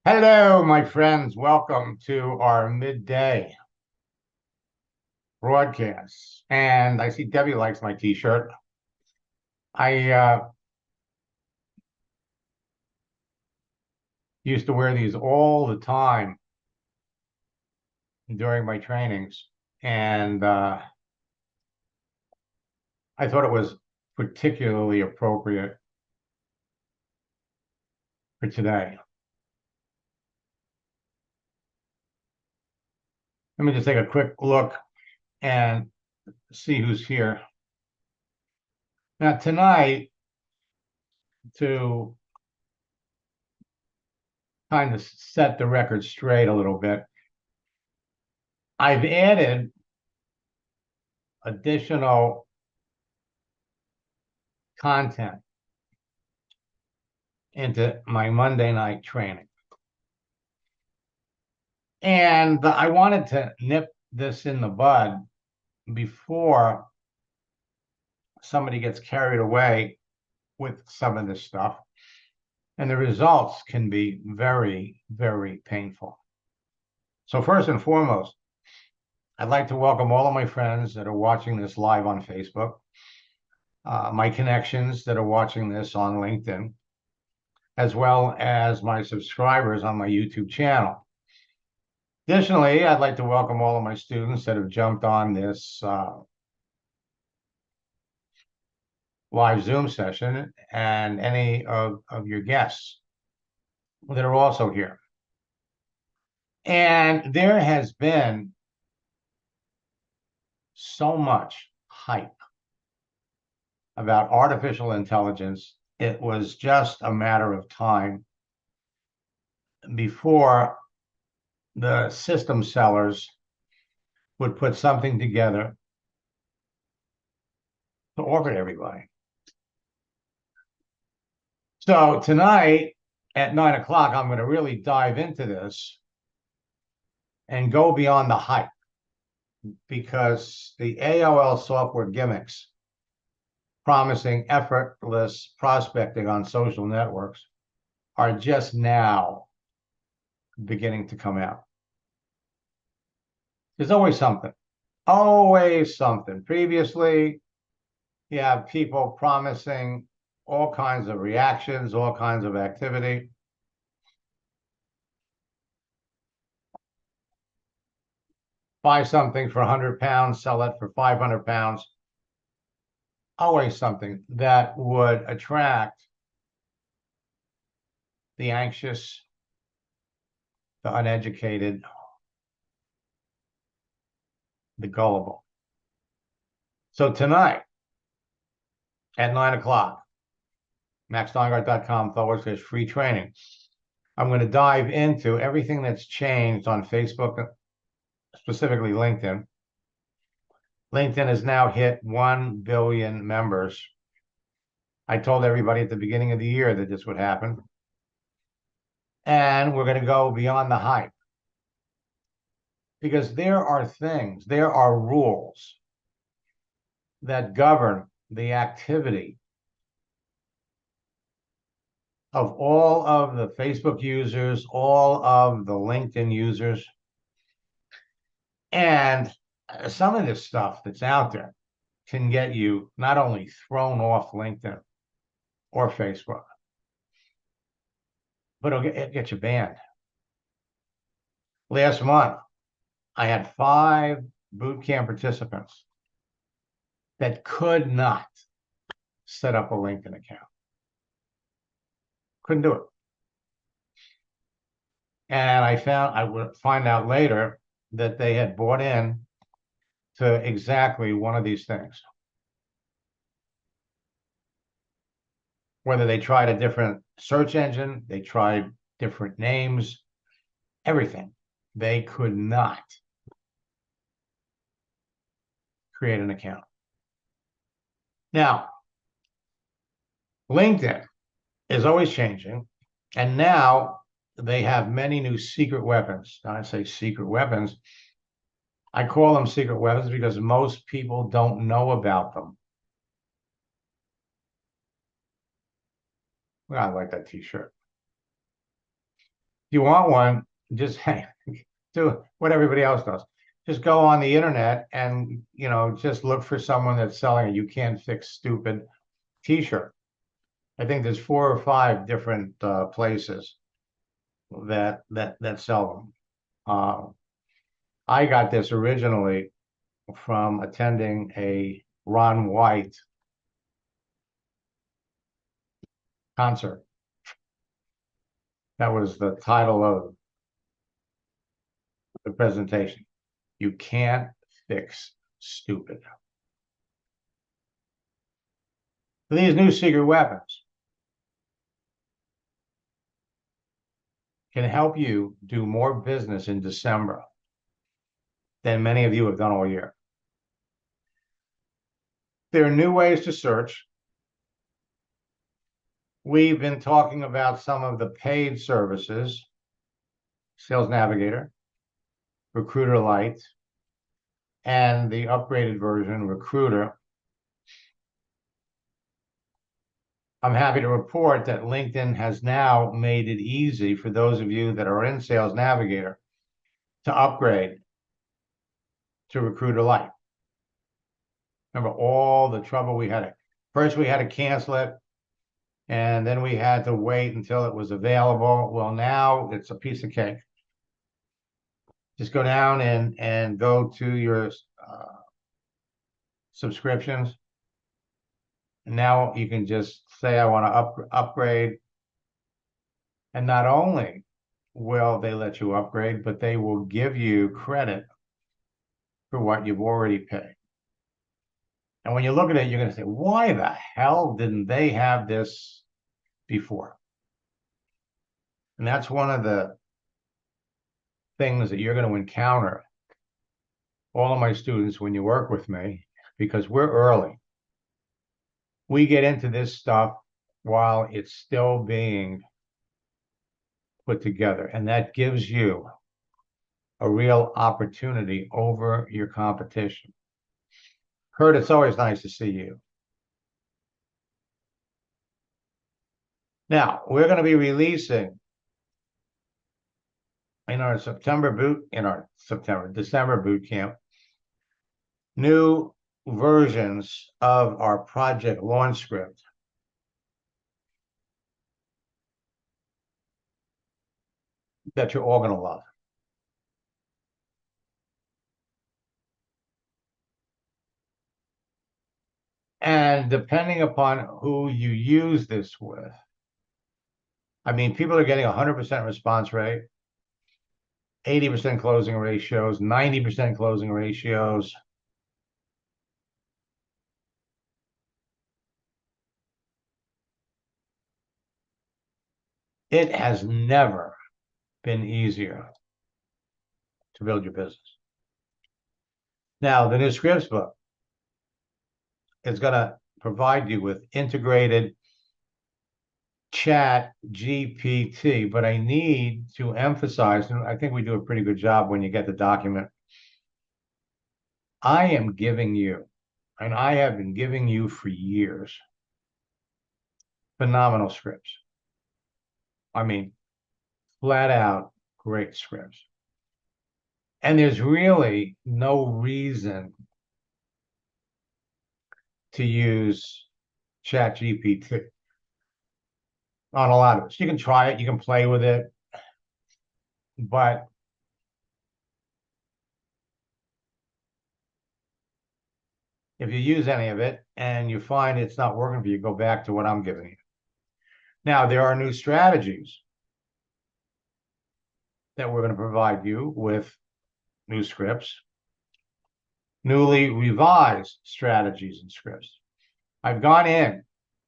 Hello, my friends. Welcome to our midday broadcast. And I see Debbie likes my t-shirt. I used to wear these all the time during my trainings. And I thought it was particularly appropriate for today. Let me just take a quick look and see who's here. Now, tonight, to kind of set the record straight a little bit, I've added additional content into my Monday night training. And I wanted to nip this in the bud before somebody gets carried away with some of this stuff. And the results can be very, very painful. So first and foremost, I'd like to welcome all of my friends that are watching this live on Facebook, my connections that are watching this on LinkedIn, as well as my subscribers on my YouTube channel. Additionally, I'd like to welcome all of my students that have jumped on this live Zoom session and any of your guests that are also here. And there has been so much hype about artificial intelligence. It was just a matter of time before the system sellers would put something together to offer to everybody. So tonight at 9 o'clock, I'm going to really dive into this and go beyond the hype, because the AOL software gimmicks promising effortless prospecting on social networks are just now beginning to come out. There's always something, always something. Previously, you have people promising all kinds of reactions, all kinds of activity. Buy something for 100 pounds, sell it for 500 pounds. Always something that would attract the anxious, the uneducated, the gullible. So tonight at 9 o'clock, maxsteingart.com/free training, I'm going to dive into everything that's changed on Facebook, specifically LinkedIn. LinkedIn has now hit 1 billion members. I told everybody at the beginning of the year that this would happen. And we're going to go beyond the hype, because there are things, there are rules that govern the activity of all of the Facebook users, all of the LinkedIn users. And some of this stuff that's out there can get you not only thrown off LinkedIn or Facebook, but it'll get you banned. Last month, I had 5 boot camp participants that could not set up a LinkedIn account. Couldn't do it. And I would find out later that they had bought in to exactly one of these things. Whether they tried a different search engine, they tried different names, everything. They could not create an account. Now, LinkedIn is always changing, and now they have many new secret weapons. Now, I say secret weapons. I call them secret weapons because most people don't know about them. Well, I like that t-shirt. If you want one, just hey, do what everybody else does. Just go on the internet and, just look for someone that's selling a "You Can't Fix Stupid" t-shirt. I think there's 4 or 5 different places that sell them. I got this originally from attending a Ron White concert. That was the title of the presentation. You can't fix stupid. These new secret weapons can help you do more business in December than many of you have done all year. There are new ways to search. We've been talking about some of the paid services: Sales Navigator, Recruiter Lite, and the upgraded version, Recruiter. I'm happy to report that LinkedIn has now made it easy for those of you that are in Sales Navigator to upgrade to Recruiter Lite. Remember all the trouble we had. First, we had to cancel it, and then we had to wait until it was available. Well, now it's a piece of cake. Just go down and go to your subscriptions. And now you can just say, I want to upgrade. And not only will they let you upgrade, but they will give you credit for what you've already paid. And when you look at it, you're going to say, why the hell didn't they have this before? And that's one of the things that you're going to encounter, all of my students, when you work with me, because we're early. We get into this stuff while it's still being put together, and that gives you a real opportunity over your competition. Kurt, it's always nice to see you. Now, we're going to be releasing in our December boot camp, new versions of our project launch script. That you're all going to love. And depending upon who you use this with, I mean, people are getting 100% response rate, 80% closing ratios, 90% closing ratios. It has never been easier to build your business. Now, the new scripts book is going to provide you with integrated chat GPT, but I need to emphasize, and I think we do a pretty good job when you get the document, I am giving you, and I have been giving you for years, phenomenal scripts. I mean, flat out great scripts. And there's really no reason to use chat GPT on a lot of it. You can try it, you can play with it, but if you use any of it and you find it's not working for you, go back to what I'm giving you. Now, there are new strategies that we're going to provide you with, new scripts, newly revised strategies and scripts. I've gone in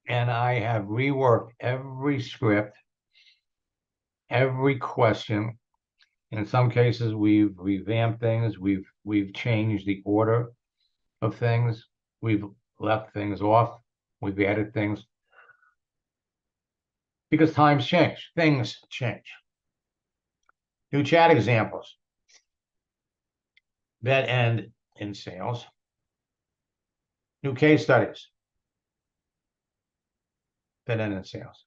and I have reworked every script, every question. In some cases, we've revamped things. We've changed the order of things. We've left things off. We've added things. Because times change, things change. New chat examples that end in sales. New case studies that end in sales.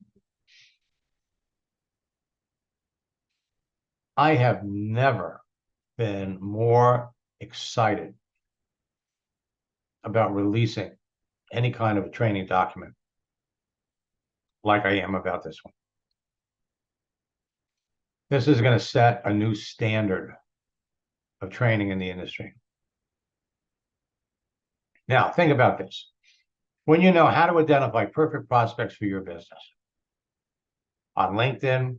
I have never been more excited about releasing any kind of a training document like I am about this one. This is going to set a new standard of training in the industry. Now, think about this. When you know how to identify perfect prospects for your business on LinkedIn,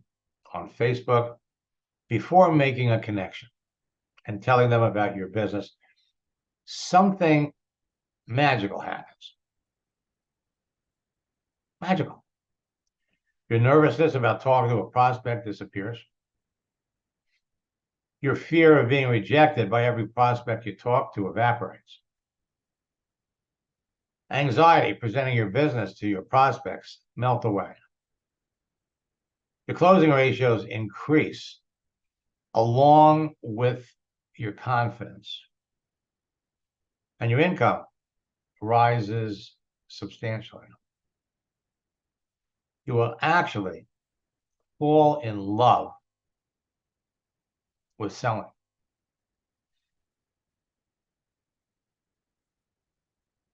on Facebook, before making a connection and telling them about your business, something magical happens. Magical. Your nervousness about talking to a prospect disappears. Your fear of being rejected by every prospect you talk to evaporates. Anxiety presenting your business to your prospects melt away. Your closing ratios increase along with your confidence. And your income rises substantially. You will actually fall in love with selling.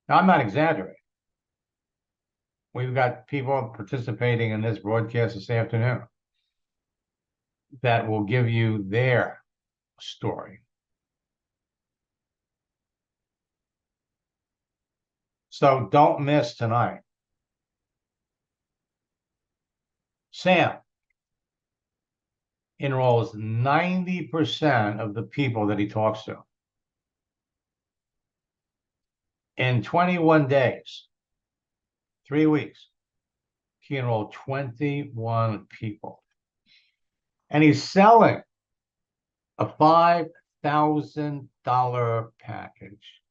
Now, I'm not exaggerating. We've got people participating in this broadcast this afternoon that will give you their story. So don't miss tonight. Sam enrolls 90% of the people that he talks to. In 21 days, 3 weeks, he enrolled 21 people. And he's selling a $5,000 package.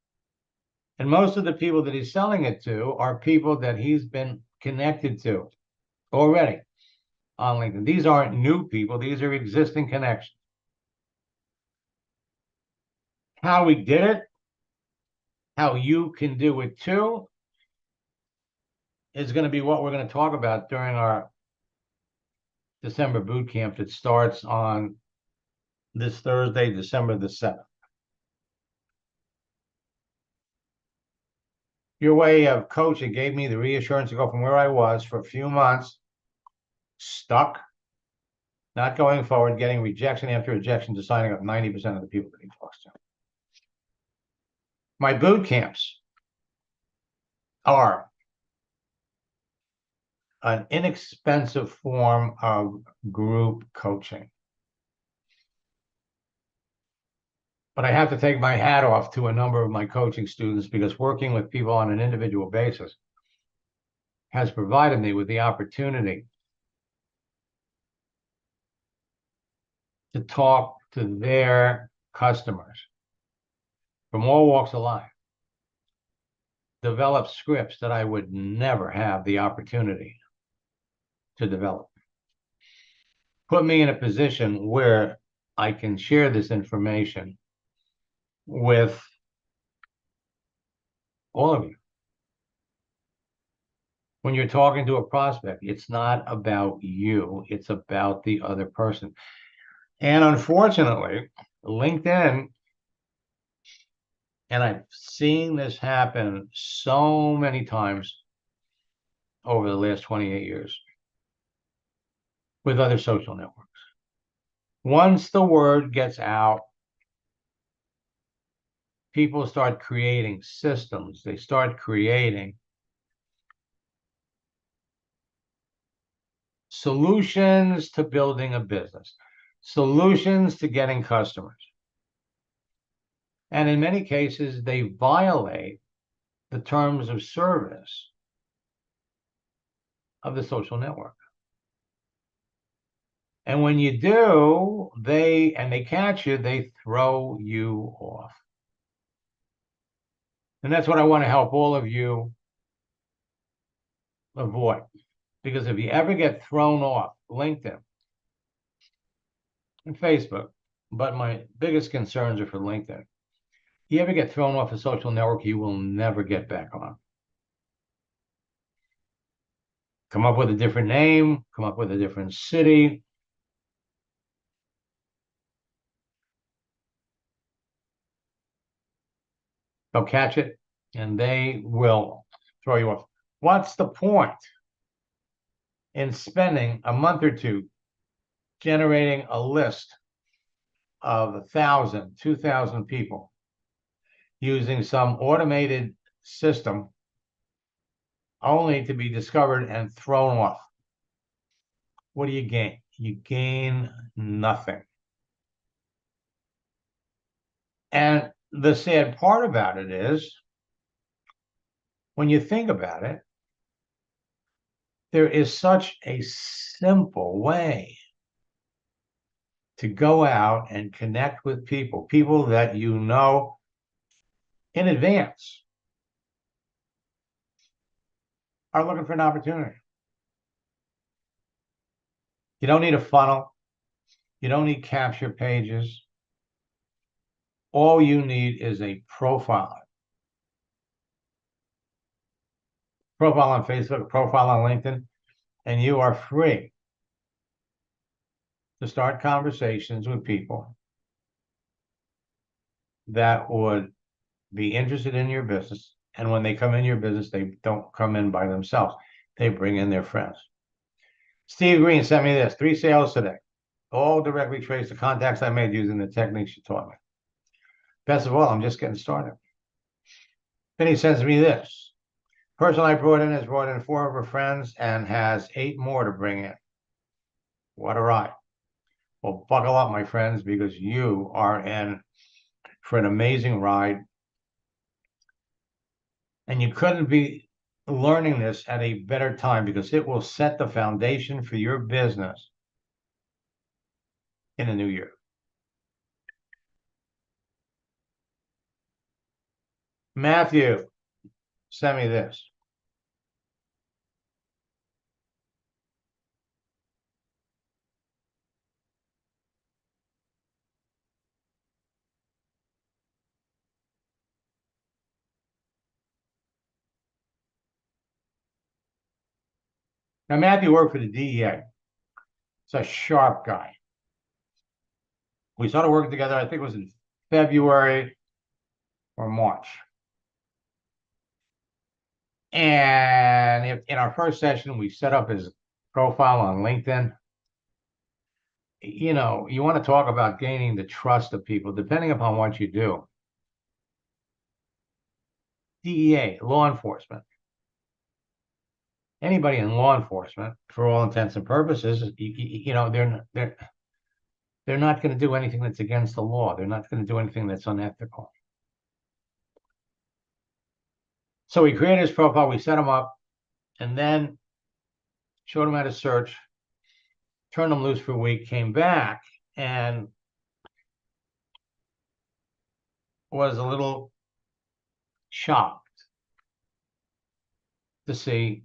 And most of the people that he's selling it to are people that he's been connected to already on LinkedIn. These aren't new people. These are existing connections. How we did it, how you can do it too, is going to be what we're going to talk about during our December boot camp that starts on this Thursday, December the 7th. Your way of coaching gave me the reassurance to go from where I was for a few months, stuck, not going forward, getting rejection after rejection, to signing up 90% of the people that he talks to. My boot camps are an inexpensive form of group coaching. But I have to take my hat off to a number of my coaching students, because working with people on an individual basis has provided me with the opportunity to talk to their customers from all walks of life, develop scripts that I would never have the opportunity to develop. Put me in a position where I can share this information with all of you. When you're talking to a prospect, it's not about you, it's about the other person. And unfortunately, LinkedIn, and I've seen this happen so many times over the last 28 years with other social networks. Once the word gets out, people start creating systems. They start creating solutions to building a business, solutions to getting customers. And in many cases, they violate the terms of service of the social network. And when you do, they catch you, they throw you off. And that's what I want to help all of you avoid. Because if you ever get thrown off LinkedIn and Facebook, but my biggest concerns are for LinkedIn, you ever get thrown off a social network, you will never get back on. Come up with a different name, come up with a different city, They'll catch it and they will throw you off. What's the point in spending a month or two generating a list of 1,000, 2,000 people using some automated system only to be discovered and thrown off? What do you gain? You gain nothing. And the sad part about it is, when you think about it, there is such a simple way to go out and connect with people, people that you know in advance are looking for an opportunity. You don't need a funnel. You don't need capture pages. All you need is a profile. Profile on Facebook, profile on LinkedIn, and you are free to start conversations with people that would be interested in your business. And when they come in your business, they don't come in by themselves. They bring in their friends. Steve Green sent me this: 3 sales today, all directly traced to contacts I made using the techniques you taught me. Best of all, I'm just getting started. Then he sends me this: person I brought in has brought in 4 of her friends and has 8 more to bring in. What a ride. Well, buckle up, my friends, because you are in for an amazing ride. And you couldn't be learning this at a better time, because it will set the foundation for your business in the new year. Matthew sent me this. Now, Matthew worked for the DEA. He's a sharp guy. We started working together, I think it was in February or March. And in our first session, we set up his profile on LinkedIn. You know, you want to talk about gaining the trust of people, depending upon what you do. DEA, law enforcement. Anybody in law enforcement, for all intents and purposes, you know, they're not going to do anything that's against the law. They're not going to do anything that's unethical. So we created his profile, we set him up, and then showed him how to search, turned him loose for a week, came back, and was a little shocked to see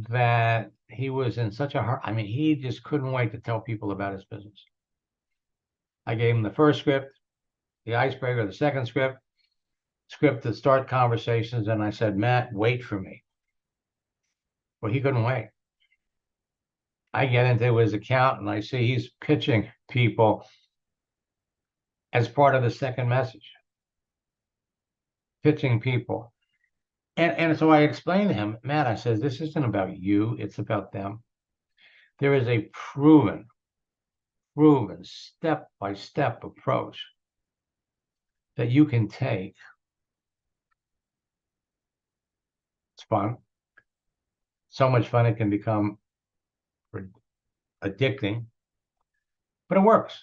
that he was in such a hurry. I mean, he just couldn't wait to tell people about his business. I gave him the first script, the icebreaker, the second script to start conversations, and I said, Matt, wait for me. Well, he couldn't wait. I get into his account and I see he's pitching people as part of the second message. Pitching people. And so I explained to him, Matt, I said, this isn't about you, it's about them. There is a proven step-by-step approach that you can take. It's fun. So much fun it can become addicting, but it works.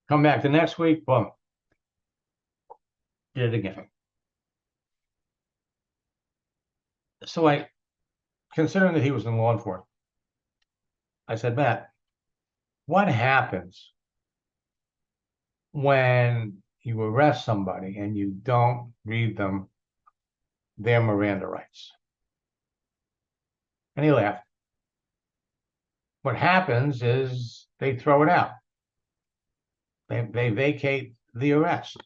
Come back the next week, boom, did it again. So considering that he was in law enforcement, I said, Matt, what happens when you arrest somebody and you don't read them their Miranda rights? And he laughed. What happens is they throw it out. They vacate the arrest.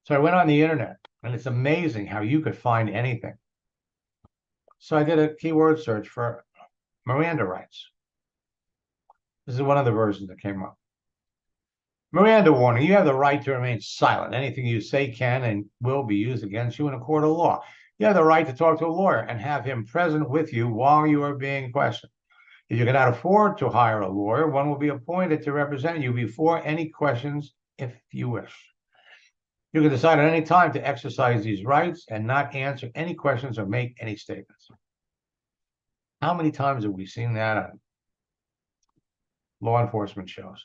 So I went on the internet, and it's amazing how you could find anything. So I did a keyword search for Miranda rights. This is one of the versions that came up. Miranda warning, you have the right to remain silent. Anything you say can and will be used against you in a court of law. You have the right to talk to a lawyer and have him present with you while you are being questioned. If you cannot afford to hire a lawyer, one will be appointed to represent you before any questions if you wish. You can decide at any time to exercise these rights and not answer any questions or make any statements. How many times have we seen that on law enforcement shows?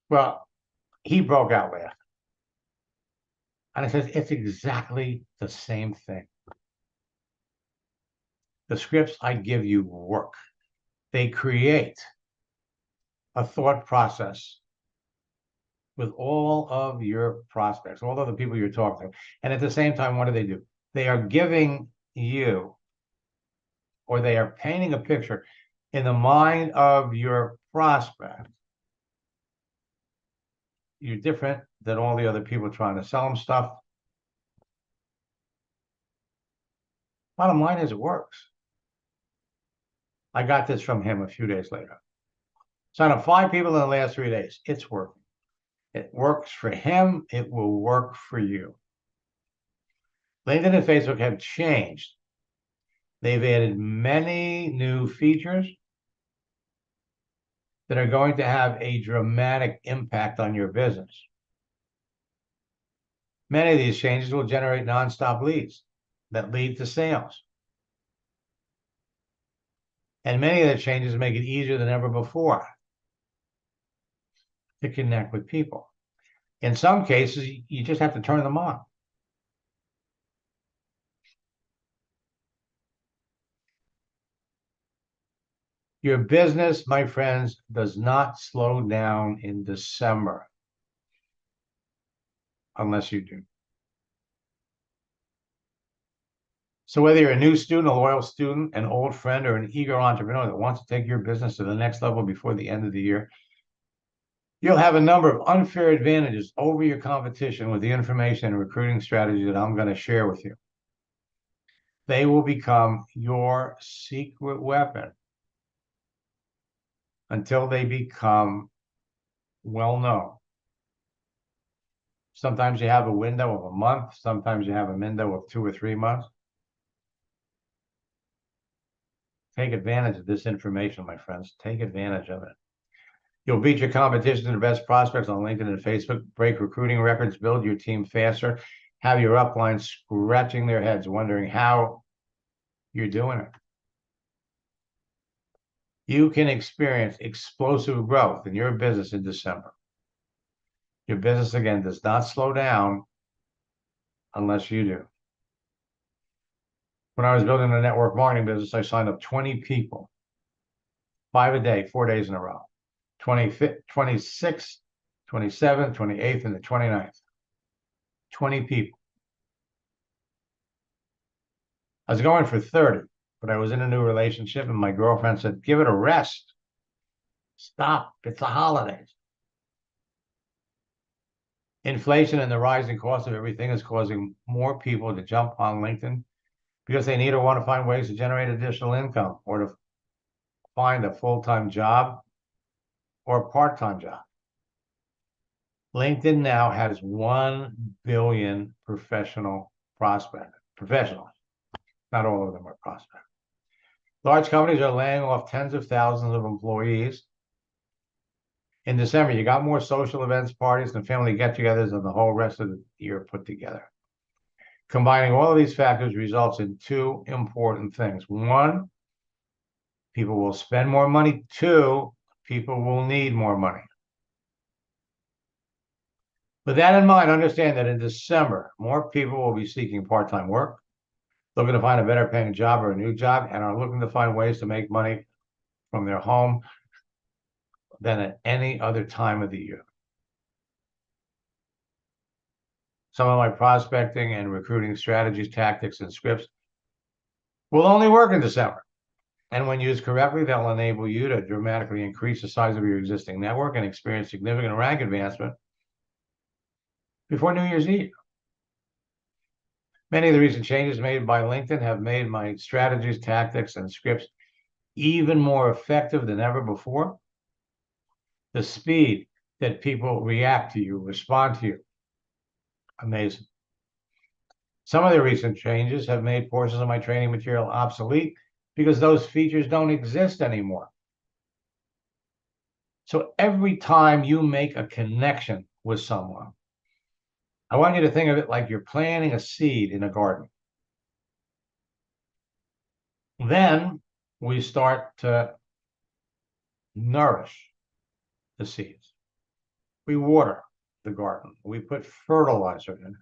Well, he broke out laughing. And I said, it's exactly the same thing. The scripts I give you work. They create a thought process with all of your prospects, all of the people you're talking to. And at the same time, what do? They are giving you, or they are painting a picture in the mind of your prospect. You're different than all the other people trying to sell them stuff. Bottom line is it works. I got this from him a few days later. Signed up 5 people in the last 3 days. It's working. It works for him. It will work for you. LinkedIn and Facebook have changed. They've added many new features that are going to have a dramatic impact on your business. Many of these changes will generate nonstop leads that lead to sales. And many of the changes make it easier than ever before to connect with people. In some cases, you just have to turn them on. Your business, my friends, does not slow down in December unless you do. So whether you're a new student, a loyal student, an old friend, or an eager entrepreneur that wants to take your business to the next level before the end of the year, you'll have a number of unfair advantages over your competition with the information and recruiting strategy that I'm going to share with you. They will become your secret weapon until they become well known. Sometimes you have a window of a month. Sometimes you have a window of 2 or 3 months. Take advantage of this information, my friends. Take advantage of it. You'll beat your competition to the best prospects on LinkedIn and Facebook, break recruiting records, build your team faster, have your upline scratching their heads, wondering how you're doing it. You can experience explosive growth in your business in December. Your business, again, does not slow down unless you do. When I was building the network marketing business, I signed up 20 people, 5 a day, 4 days in a row, 25th, 26th, 27th, 28th, and the 29th. 20 people. I was going for 30, but I was in a new relationship, and my girlfriend said, give it a rest. Stop. It's the holidays. Inflation and the rising cost of everything is causing more people to jump on LinkedIn because they need or want to find ways to generate additional income or to find a full-time job or a part-time job. LinkedIn now has 1 billion professionals. Not all of them are prospects. Large companies are laying off tens of thousands of employees. In December, you got more social events, parties, and family get-togethers than the whole rest of the year put together. Combining all of these factors results in 2 important things. 1, people will spend more money. 2, people will need more money. With that in mind, understand that in December, more people will be seeking part-time work, looking to find a better paying job or a new job, and are looking to find ways to make money from their home than at any other time of the year. Some of my prospecting and recruiting strategies, tactics, and scripts will only work in December. And when used correctly, they'll enable you to dramatically increase the size of your existing network and experience significant rank advancement before New Year's Eve. Many of the recent changes made by LinkedIn have made my strategies, tactics, and scripts even more effective than ever before. The speed that people react to you, respond to you. Amazing. Some of the recent changes have made portions of my training material obsolete because those features don't exist anymore. So every time you make a connection with someone, I want you to think of it like you're planting a seed in a garden. Then we start to nourish the seeds. We water the garden. We put fertilizer in it.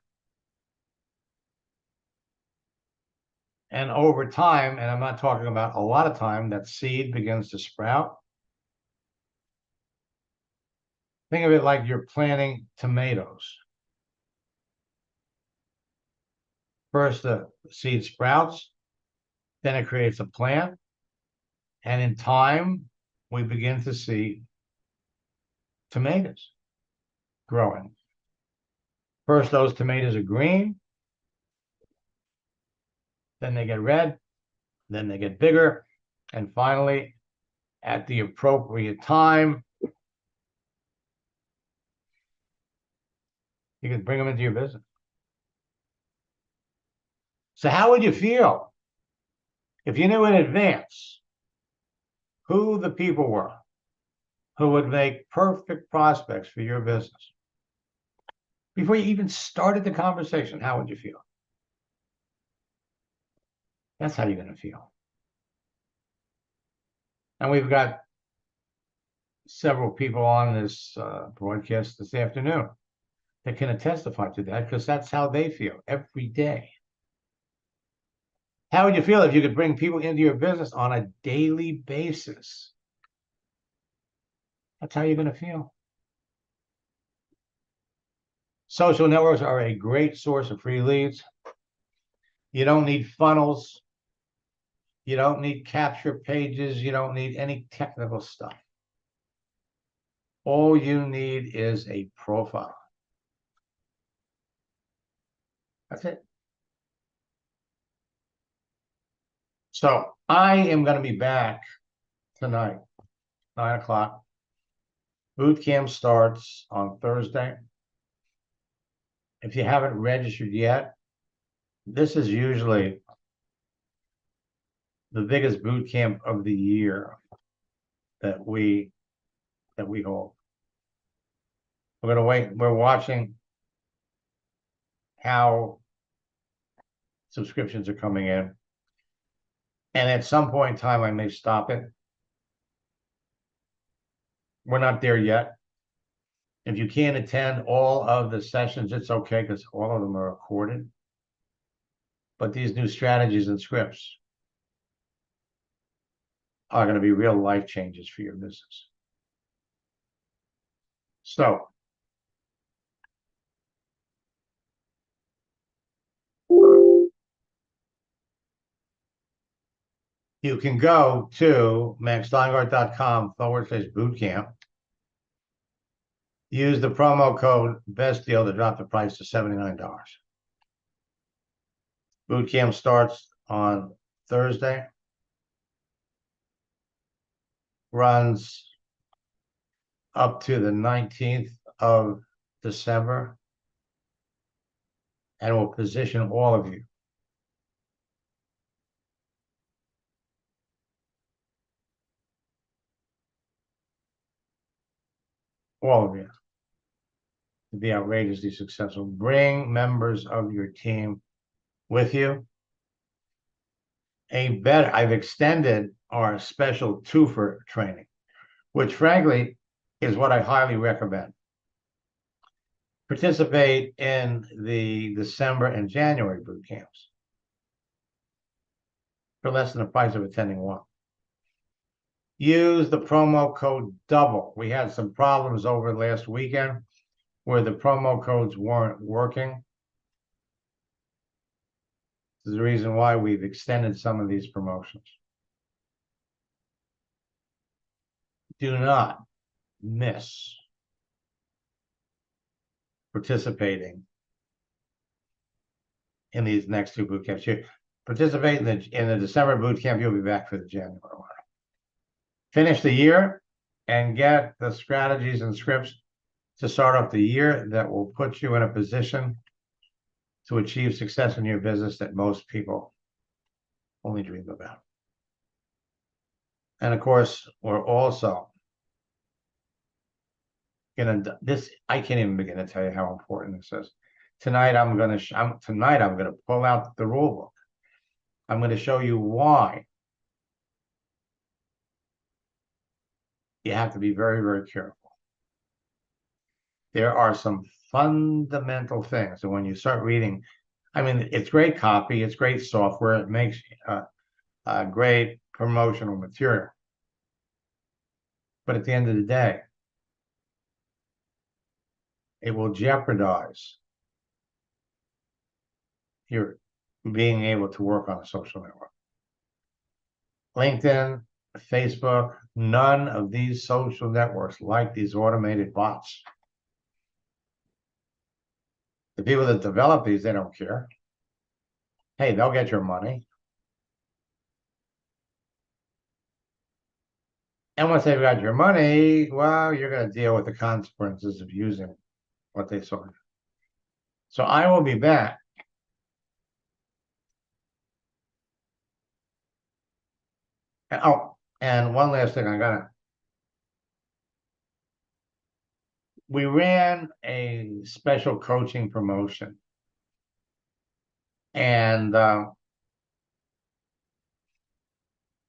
And over time, and I'm not talking about a lot of time, that seed begins to sprout. Think of it like you're planting tomatoes. First, the seed sprouts, then it creates a plant, and in time, we begin to see tomatoes growing. First, those tomatoes are green, then they get red, then they get bigger, and finally, at the appropriate time, you can bring them into your business. So how would you feel if you knew in advance who the people were who would make perfect prospects for your business? Before you even started the conversation, how would you feel? That's how you're going to feel. And we've got several people on this broadcast this afternoon that can testify to that, because that's how they feel every day. How would you feel if you could bring people into your business on a daily basis? That's how you're going to feel. Social networks are a great source of free leads. You don't need funnels. You don't need capture pages. You don't need any technical stuff. All you need is a profile. That's it. So I am going to be back tonight, 9 o'clock. Boot camp starts on Thursday. If you haven't registered yet, this is usually the biggest boot camp of the year that we hold. We're going to wait. We're watching how subscriptions are coming in. And at some point in time, I may stop it. We're not there yet. If you can't attend all of the sessions, it's okay, because all of them are recorded. But these new strategies and scripts are going to be real life changes for your business. So you can go to maxsteingart.com/bootcamp. Use the promo code best deal to drop the price to $79. Bootcamp starts on Thursday, runs up to the 19th of December, and will position all of you to be outrageously successful. Bring members of your team with you. I've extended our special twofer training, which frankly is what I highly recommend. Participate in the December and January boot camps for less than the price of attending one. Use the promo code DOUBLE. We had some problems over last weekend where the promo codes weren't working. This is the reason why we've extended some of these promotions. Do not miss participating in these next two boot camps. You participate in the December boot camp, you'll be back for the January one. Finish the year and get the strategies and scripts to start off the year that will put you in a position to achieve success in your business that most people only dream about. And of course, we're also gonna this. I can't even begin to tell you how important this is. Tonight, I'm gonna pull out the rule book. I'm going to show you why you have to be very, very careful. There are some fundamental things, and when you start reading, I mean, it's great copy, it's great software, it makes great promotional material. But at the end of the day, it will jeopardize your being able to work on a social network. LinkedIn, Facebook, none of these social networks like these automated bots. The people that develop these, they don't care. Hey, they'll get your money. And once they've got your money, well, you're going to deal with the consequences of using what they sold. So I will be back. Oh, and one last thing we ran a special coaching promotion. And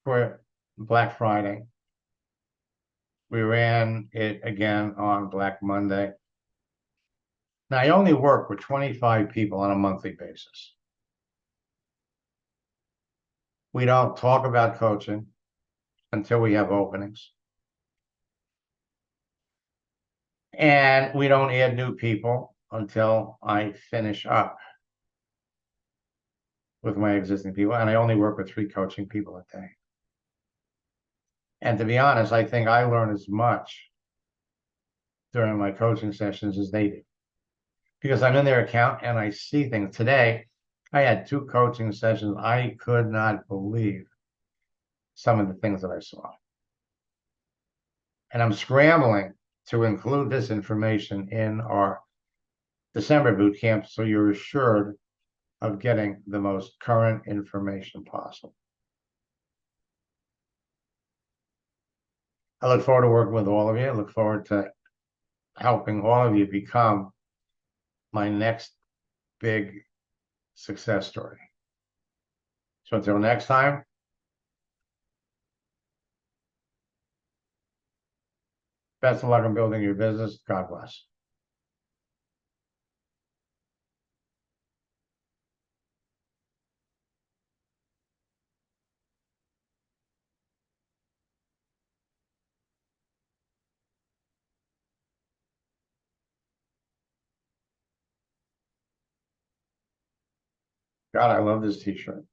for Black Friday, we ran it again on Black Monday. Now, I only work with 25 people on a monthly basis. We don't talk about coaching until we have openings. And we don't add new people until I finish up with my existing people. And I only work with 3 coaching people a day. And to be honest, I think I learn as much during my coaching sessions as they do, because I'm in their account and I see things. Today, I had 2 coaching sessions. I could not believe some of the things that I saw. And I'm scrambling to include this information in our December boot camp, so you're assured of getting the most current information possible. I look forward to working with all of you. I look forward to helping all of you become my next big success story. So until next time, best of luck in building your business. God bless. God, I love this t-shirt.